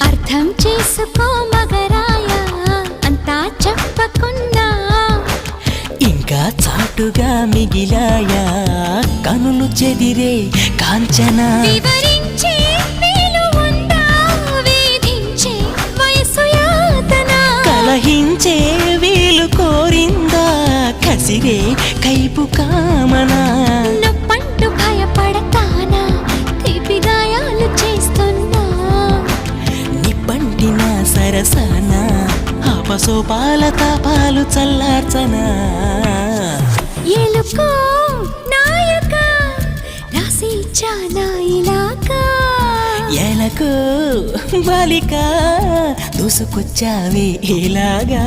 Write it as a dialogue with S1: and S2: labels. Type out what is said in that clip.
S1: అర్థం చేసుకో మగరాయ అంతా చెప్పకున్నా
S2: ఇంకా చాటుగా మిగిలాయా కనులు చెదిరే కాంచన
S1: వివరించే వీలు ఉందా వేధించే వయసు యాతన
S2: కలహించే వీలు కోరిందా కసిరే కైపు కామనా
S1: నొప్పంటూ భయపడతానా తీపి గాయాలు చేస్తున్నా
S2: నిప్పంటిన సరసన ఆపసోపాల తాపాలు చల్లార్చనా
S1: ఎలుకో నాయక రాసి ఇచ్చానా ఇలాగా
S2: ఎలకు బాలిక దూసుకొచ్చావే ఇలాగా